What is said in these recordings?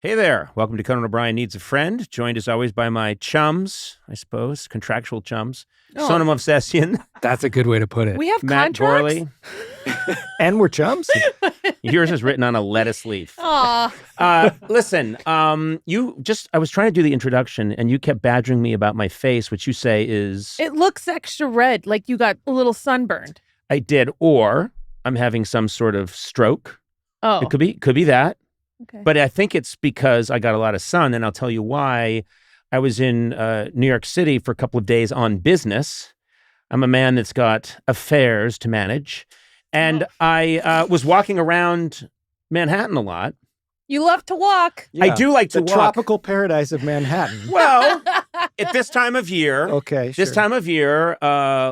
Hey there. Welcome to Conan O'Brien Needs a Friend, joined as always by my chums, I suppose, contractual chums. Oh. Sona Movsesian. That's a good way to put it. We have Matt contracts? Gourley. And we're chums? Yours is written on a lettuce leaf. Aw. Listen, I was trying to do the introduction and you kept badgering me about my face, which you say is... It looks extra red, like you got a little sunburned. I did, or I'm having some sort of stroke. Oh. It could be that. Okay. But I think it's because I got a lot of sun, and I'll tell you why. I was in New York City for a couple of days on business. I'm a man that's got affairs to manage. And I was walking around Manhattan a lot. You love to walk. I do like to the walk. tropical paradise of Manhattan. Well, at this time of year. Okay, This sure. time of year,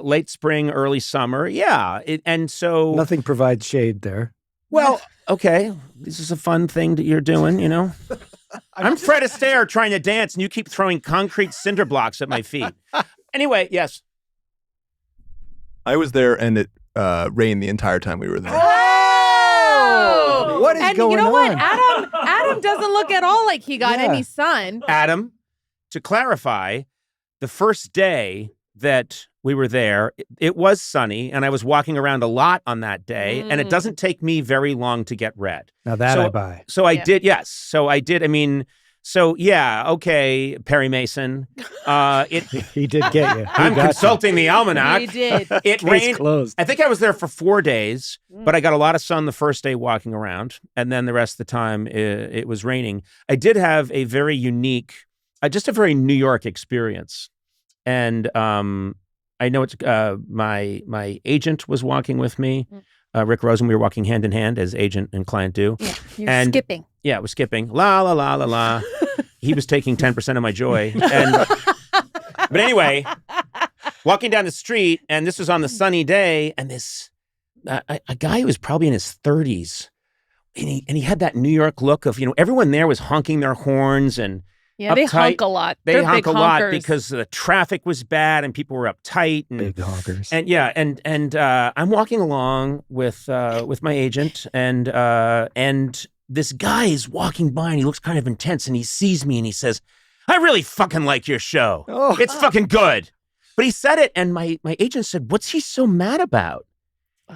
late spring, early summer. Yeah. And so... Nothing provides shade there. Well, okay. This is a fun thing that you're doing, you know? I'm Fred Astaire trying to dance, and you keep throwing concrete cinder blocks at my feet. Anyway, yes. I was there, and it rained the entire time we were there. Oh! What is and going you know on? what? Adam doesn't look at all like he got Yeah. any sun. Adam, to clarify, the first day that we were there, it was sunny, and I was walking around a lot on that day, and it doesn't take me very long to get red. Now that So- I buy. So I Yeah. did, yes. So I did, I mean, so yeah, okay, Perry Mason. He did get you. He I'm got consulting the almanac. You did. It you. Case rained. closed. I think I was there for 4 days, but I got a lot of sun the first day walking around, and then the rest of the time it was raining. I did have a very unique, just a very New York experience, and I know it's my agent was walking with me, Rick Rosen. We were walking hand in hand as agent and client do. Yeah, you're And- skipping. Yeah, it was skipping. La la la la la. He was taking 10% of my joy. But anyway, walking down the street, and this was on the sunny day, and this a guy who was probably in his 30s, and he had that New York look of, everyone there was honking their horns, and Yeah, they uptight. honk a lot. they They're honk big a lot honkers. because the traffic was bad and people were uptight. And, Big honkers. and yeah, and I'm walking along with my agent, and this guy is walking by, and he looks kind of intense, and he sees me, and he says, "I really fucking like your show. Oh. It's fucking good." But he said it, and my agent said, "What's he so mad about?"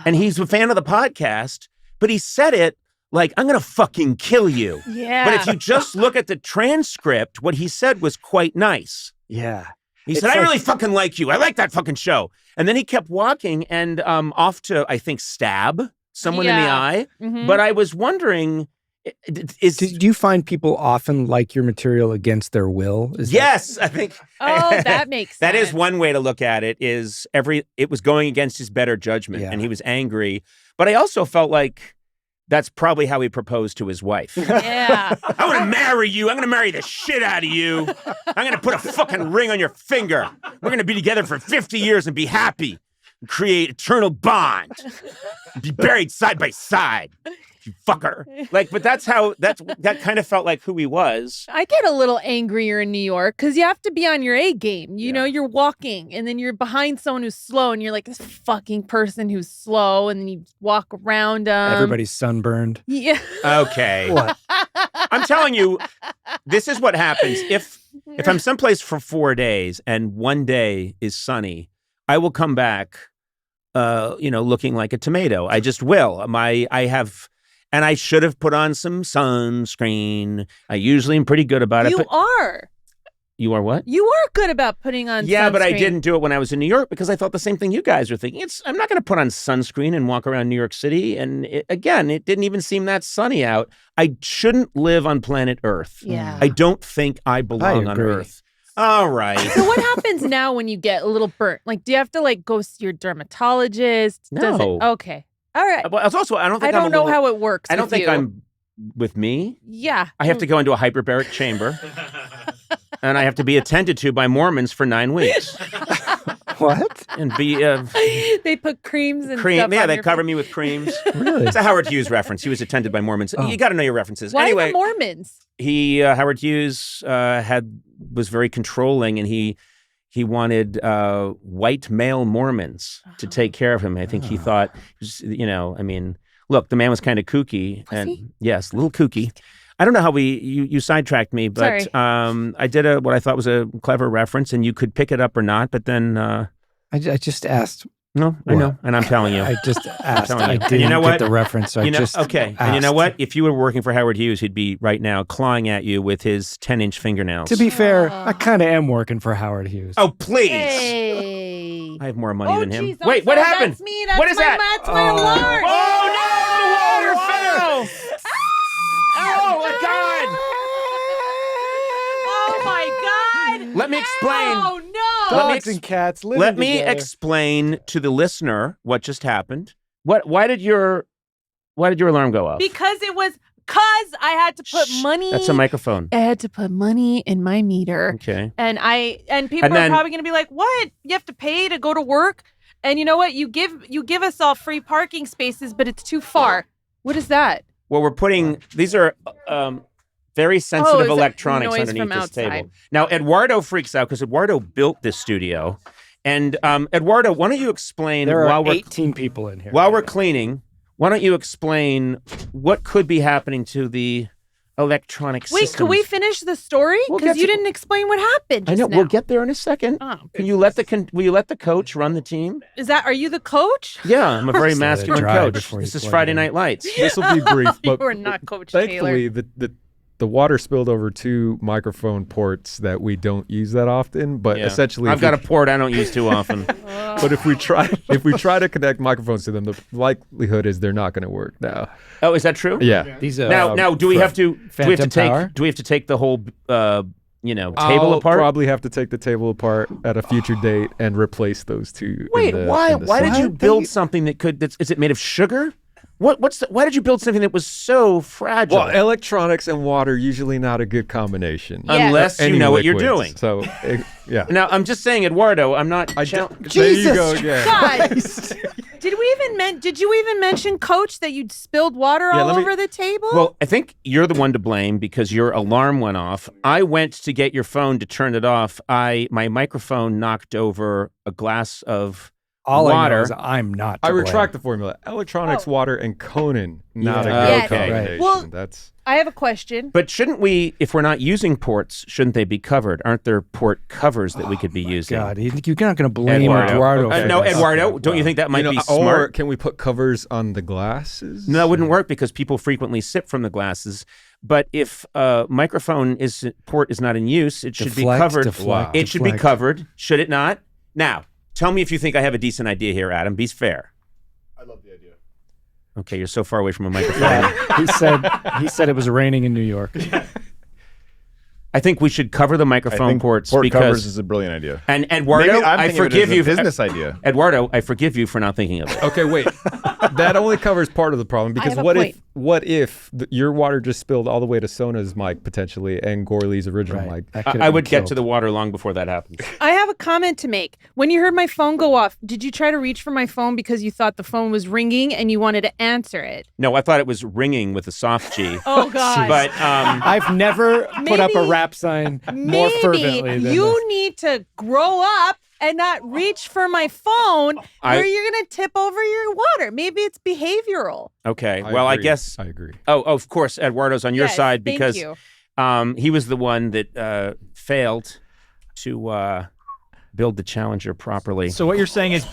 And he's a fan of the podcast, but he said it like, "I'm gonna fucking kill you." Yeah. But if you just look at the transcript, what he said was quite nice. Yeah. He It's said, "I like- really fucking like you. I like that fucking show." And then he kept walking and off to, I think, stab someone in the Yeah. eye. Mhm. But I was wondering, is Do you find people often like your material against their will? Is that- yes, I think Oh, that makes sense. that is one way to look at it. Is it was going against his better judgment, Yeah. and he was angry. But I also felt like that's probably how he proposed to his wife. Yeah. I want to marry you. I'm going to marry the shit out of you. I'm going to put a fucking ring on your finger. We're going to be together for 50 years and be happy and create eternal bond. Be buried side by side. You fucker. But that kind of felt like who he was. I get a little angrier in New York because you have to be on your A game. You know, you're walking and then you're behind someone who's slow and you're like, this fucking person who's slow. And then you walk around them. Everybody's sunburned. Yeah. Okay. What? I'm telling you, this is what happens. If I'm someplace for 4 days and one day is sunny, I will come back, looking like a tomato. I just will. And I should have put on some sunscreen. I usually am pretty good about it. You But are. you are what? You are good about putting on Yeah, but I sunscreen. didn't do it when I was in New York because I thought the same thing you guys are thinking. I'm not going to put on sunscreen and walk around New York City. And it didn't even seem that sunny out. I shouldn't live on planet Earth. Yeah. I don't think I belong on agree. Earth. All right. So what happens now when you get a little burnt? Like, do you have to go see your dermatologist? Does No. Okay. All right. Well, it's also, I don't I think I'm don't a know little- how it works. I don't with think you. I'm with me. Yeah. I have to go into a hyperbaric chamber and I have to be attended to by Mormons for 9 weeks What? and be They put creams and cream. stuff Yeah, on they your cover face. me with creams. Really? It's a Howard Hughes reference. He was attended by Mormons. Oh. You got to know your references. Why Anyway, the Mormons? Howard Hughes was very controlling, and he wanted white male Mormons to take care of him. I think he thought, look, the man was kind of kooky. Was he? Yes, a little kooky. I don't know how you sidetracked me, but Sorry. I did what I thought was a clever reference, and you could pick it up or not. But then I just asked. no, I know, and I'm telling you. I just asked. telling you. I And didn't you know what? get the reference. So I just okay. asked. And you know what? If you were working for Howard Hughes, he'd be right now clawing at you with his 10-inch fingernails. To be fair, I kind of am working for Howard Hughes. Oh, please! Hey. I have more money than him. Geez, I'm Wait, what sorry, happened? That's me. That's what is my, that? That's my alarm. Oh no! The water fell! Oh my God! Oh my God! Let me explain. Oh no! Dogs and cats living Let me together. explain to the listener what just happened. Why did your alarm go off? Because I had to put money. That's a microphone. I had to put money in my meter. Okay. And people And then- are probably going to be like, "What? You have to pay to go to work?" And you know what? You give us all free parking spaces, but it's too far. What is that? Well, we're putting these are very sensitive is that electronics noise underneath from this outside? table. Now, Eduardo freaks out because Eduardo built this studio. And Eduardo, why don't you explain There are while we're 18 people in here. while we're cleaning? Why don't you explain what could be happening to the electronic Wait, systems? could we finish the story? We'll Because get you to- didn't explain what happened. I Just know. now. We'll get there in a second. Oh. Will you let the coach run the team? Are you the coach? Yeah, I'm a very Just let it masculine dry coach. before you This is plug Friday it in. Night Lights. This will be brief, You but are not Coach Taylor. thankfully the water spilled over 2 microphone ports that we don't use that often. But Yeah. essentially, I've got a port I don't use too often. But if we try to connect microphones to them, the likelihood is they're not going to work now. Oh, is that true? Yeah. These Now, do we have to Phantom Power? take the whole table I'll apart? probably have to take the table apart at a future date and replace those 2. Wait, why did you side. build something that is it made of sugar? Why did you build something that was so fragile? Well, electronics and water usually not a good combination. Yeah. Unless you Any know what you're liquids. doing. So, yeah. Now, I'm just saying, Eduardo, I'm not. There Jesus you go again. God. Did you even mention, Coach, that you'd spilled water all let me- over the table? Well, I think you're the one to blame because your alarm went off. I went to get your phone to turn it off. My microphone knocked over a glass of All I know water. is I'm not. I to blame. retract the formula. Electronics, Oh. water, and Conan. Not Yeah. a good Yes. combination. Well- That's I have a question. But shouldn't we, if we're not using ports, shouldn't they be covered? Aren't there port covers that we could be using? God, you're not going to blame Eduardo. Eduardo. No, for this. Eduardo, don't you think that might be or smart? can we put covers on the glasses? No, that wouldn't work because people frequently sip from the glasses. But if port is not in use, it should be Deflect, covered. deflect, It should be deflect. covered, should it not? Now, tell me if you think I have a decent idea here, Adam. Be fair. I love the idea. Okay, you're so far away from a microphone. Yeah, he said it was raining in New York. I think we should cover the microphone ports port because covers is a brilliant idea. and Eduardo, Maybe I'm I thinking of it forgive as you. a business idea. Eduardo, I forgive you for not thinking of it. Okay, wait. That only covers part of the problem because have a what if your water just spilled all the way to Sona's mic potentially and Gourley's original Right. mic? That could've I been would get killed. to the water long before that happens. I have a comment to make. When you heard my phone go off, did you try to reach for my phone because you thought the phone was ringing and you wanted to answer it? No, I thought it was ringing with a soft G. Oh, God. But I've never put up a Maybe- rap sign more fervently than you this. need to grow up and not reach for my phone where you're going to tip over your water. Maybe it's behavioral. okay, well, I agree. guess. I agree. Oh, of course, Eduardo's on your Yes, side thank because you. he was the one that failed to build the Challenger properly. So what you're saying is,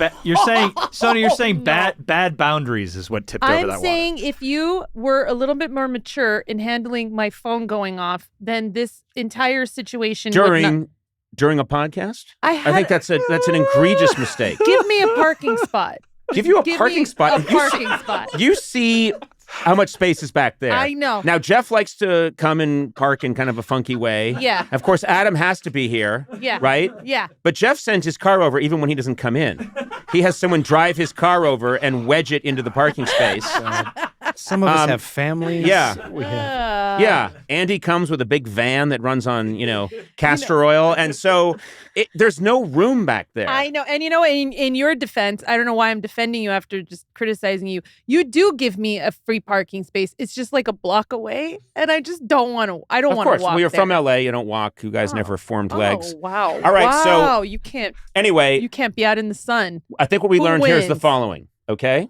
Sona, you're saying bad boundaries is what tipped over I'm that saying if you were a little bit more mature in handling my phone going off, then this entire situation would not... During a podcast, I think that's an egregious mistake. Give me a parking spot. Give you a Give parking me spot. A parking spot. You see how much space is back there. I know. Now, Jeff likes to come and park in kind of a funky way. Yeah. Of course, Adam has to be here. Yeah. Right? Yeah. But Jeff sends his car over even when he doesn't come in. He has someone drive his car over and wedge it into the parking space. Some of us have families. yeah. We have. Yeah. Andy comes with a big van that runs on, castor oil. And so there's no room back there. I know. And in your defense, I don't know why I'm defending you after just criticizing you. You do give me a free parking space. It's just like a block away. And I just don't want to, I don't Of want to course. walk Well, you're there. from LA. You don't walk. You guys never formed legs. Oh, wow. All right, so- Wow. You can't Anyway, be out in the sun. I think what we Who learned here is the wins? following, okay?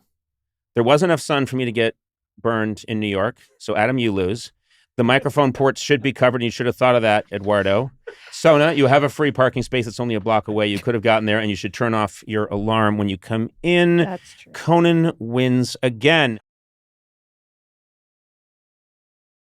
There was enough sun for me to get burned in New York. So, Adam, you lose. The microphone ports should be covered, and you should have thought of that, Eduardo. Sona, you have a free parking space that's only a block away. You could have gotten there, and you should turn off your alarm when you come in. That's true. Conan wins again.